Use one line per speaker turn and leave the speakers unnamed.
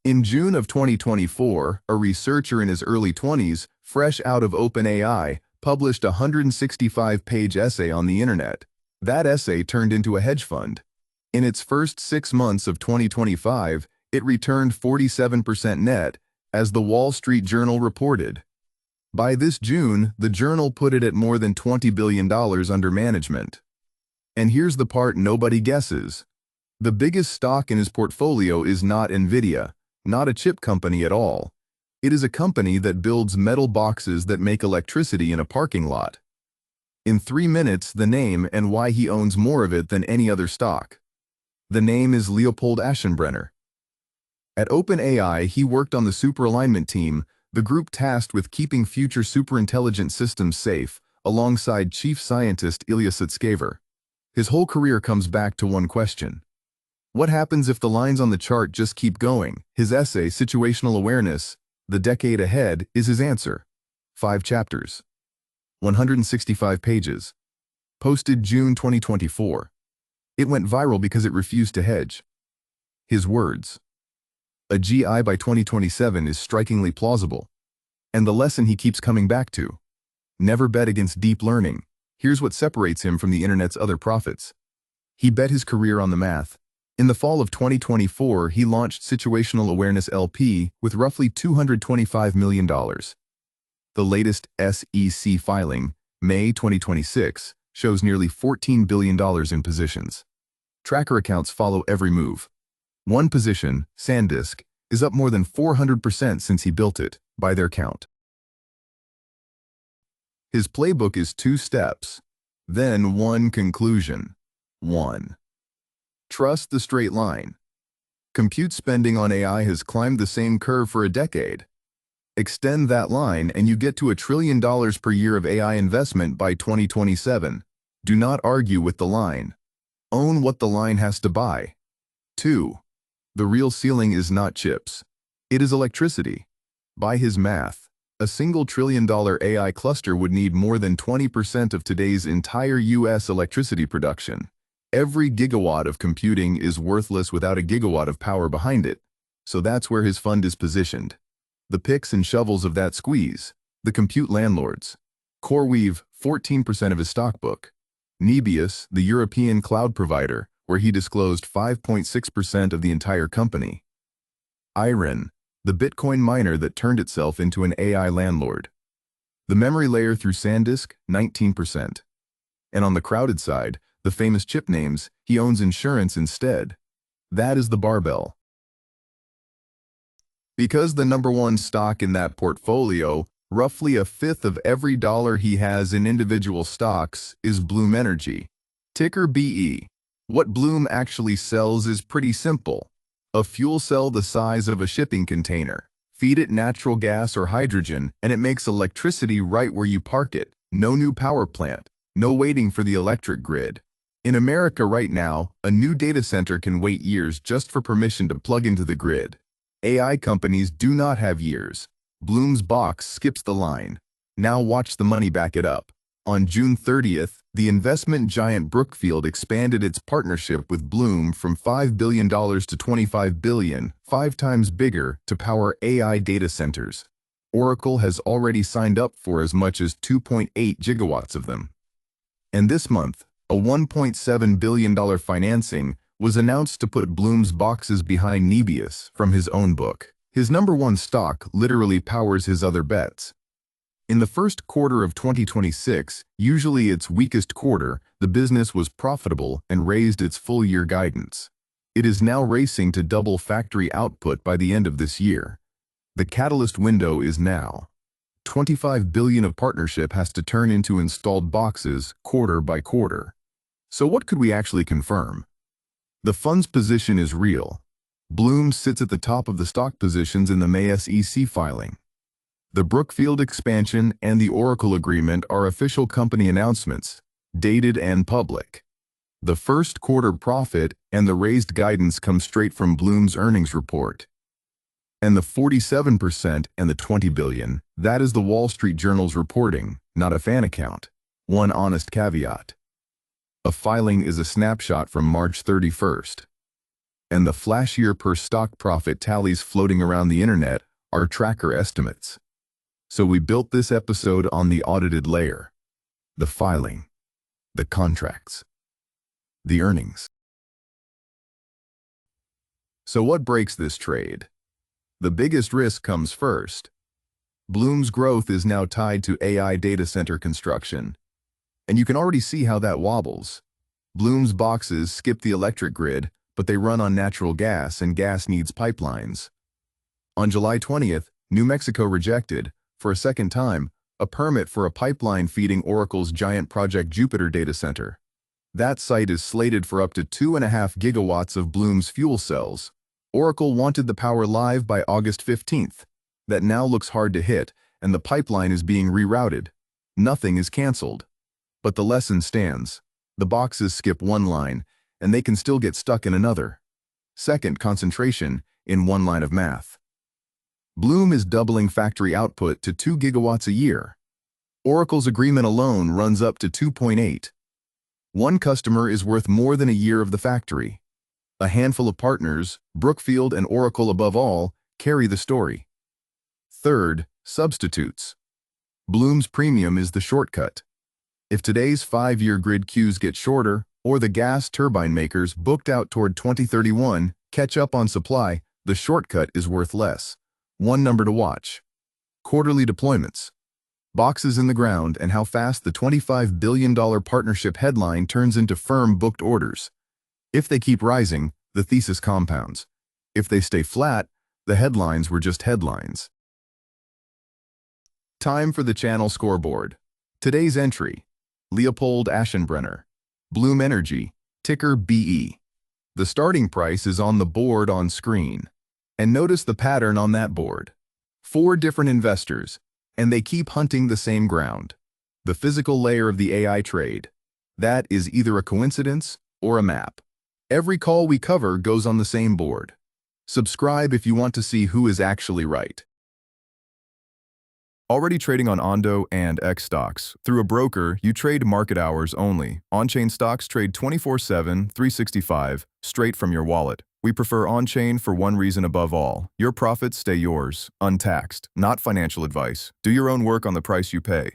In June of 2024, a researcher in his early 20s, fresh out of OpenAI, published a 165-page essay on the internet. That essay turned into a hedge fund. In its first 6 months of 2025, it returned 47% net, as the Wall Street Journal reported. By this June, the journal put it at more than $20 billion under management. And here's the part nobody guesses. The biggest stock in his portfolio is not Nvidia, not a chip company at all. It is a company that builds metal boxes that make electricity in a parking lot. In 3 minutes, the name and why he owns more of it than any other stock. The name is Leopold Aschenbrenner. At OpenAI, he worked on the superalignment team, the group tasked with keeping future superintelligent systems safe, alongside chief scientist Ilya Sutskever. His whole career comes back to one question. What happens if the lines on the chart just keep going? His essay, Situational Awareness, The Decade Ahead, is his answer. 5 chapters. 165 pages. Posted June 2024. It went viral because it refused to hedge. His words. A GI by 2027 is strikingly plausible. And the lesson he keeps coming back to. Never bet against deep learning. Here's what separates him from the internet's other prophets. He bet his career on the math. In the fall of 2024, he launched Situational Awareness LP with roughly $225 million. The latest SEC filing, May 2026, shows nearly $14 billion in positions. Tracker accounts follow every move. One position, SanDisk, is up more than 400% since he built it, by their count. His playbook is 2 steps, then 1 conclusion. 1. Trust the straight line. Compute spending on AI has climbed the same curve for a decade. Extend that line and you get to $1 trillion per year of AI investment by 2027. Do not argue with the line. Own what the line has to buy. 2. The real ceiling is not chips. It is electricity. By his math, a single $1 trillion AI cluster would need more than 20% of today's entire US electricity production. Every gigawatt of computing is worthless without a gigawatt of power behind it. So that's where his fund is positioned. The picks and shovels of that squeeze. The compute landlords. CoreWeave, 14% of his stock book. Nebius, the European cloud provider, where he disclosed 5.6% of the entire company. Iron, the Bitcoin miner that turned itself into an AI landlord. The memory layer through SanDisk, 19%. And on the crowded side, the famous chip names, he owns insurance instead. That is the barbell. Because the #1 stock in that portfolio, roughly 1/5 of every dollar he has in individual stocks, is Bloom Energy. Ticker BE. What Bloom actually sells is pretty simple. A fuel cell the size of a shipping container. Feed it natural gas or hydrogen, and it makes electricity right where you park it. No new power plant. No waiting for the electric grid. In America right now, a new data center can wait years just for permission to plug into the grid. AI companies do not have years. Bloom's box skips the line. Now watch the money back it up. On June 30th, the investment giant Brookfield expanded its partnership with Bloom from $5 billion to $25 billion, 5 times bigger, to power AI data centers. Oracle has already signed up for as much as 2.8 gigawatts of them. And this month, a $1.7 billion financing was announced to put Bloom's boxes behind Nebius from his own book. His #1 stock literally powers his other bets. In the first quarter of 2026, usually its weakest quarter, the business was profitable and raised its full-year guidance. It is now racing to double factory output by the end of this year. The catalyst window is now. $25 billion of partnership has to turn into installed boxes quarter by quarter. So what could we actually confirm? The fund's position is real. Bloom sits at the top of the stock positions in the May SEC filing. The Brookfield expansion and the Oracle agreement are official company announcements, dated and public. The first quarter profit and the raised guidance come straight from Bloom's earnings report. And the 47% and the $20 billion, that is the Wall Street Journal's reporting, not a fan account. One honest caveat. A filing is a snapshot from March 31st. And the flashier per stock profit tallies floating around the internet are tracker estimates. So we built this episode on the audited layer, the filing, the contracts, the earnings. So what breaks this trade? The biggest risk comes first. Bloom's growth is now tied to AI data center construction, and you can already see how that wobbles. Bloom's boxes skip the electric grid, but they run on natural gas, and gas needs pipelines. On July 20th, New Mexico rejected, for a second time, a permit for a pipeline feeding Oracle's giant Project Jupiter data center. That site is slated for up to 2.5 gigawatts of Bloom's fuel cells. Oracle wanted the power live by August 15th. That now looks hard to hit, and the pipeline is being rerouted. Nothing is canceled. But the lesson stands. The boxes skip one line, and they can still get stuck in another. Second, concentration in one line of math. Bloom is doubling factory output to 2 gigawatts a year. Oracle's agreement alone runs up to 2.8. One customer is worth more than a year of the factory. A handful of partners, Brookfield and Oracle above all, carry the story. Third, substitutes. Bloom's premium is the shortcut. If today's 5-year grid queues get shorter, or the gas turbine makers booked out toward 2031 catch up on supply, the shortcut is worth less. One number to watch. Quarterly deployments. Boxes in the ground and how fast the $25 billion partnership headline turns into firm booked orders. If they keep rising, the thesis compounds. If they stay flat, the headlines were just headlines. Time for the channel scoreboard. Today's entry: Leopold Aschenbrenner, Bloom Energy, ticker BE. The starting price is on the board on screen. And notice the pattern on that board. 4 different investors, and they keep hunting the same ground. The physical layer of the AI trade. That is either a coincidence or a map. Every call we cover goes on the same board. Subscribe if you want to see who is actually right. Already trading on Ondo and X stocks. Through a broker, you trade market hours only. On-chain stocks trade 24/7, 365, straight from your wallet. We prefer on-chain for one reason above all. Your profits stay yours, untaxed, not financial advice. Do your own work on the price you pay.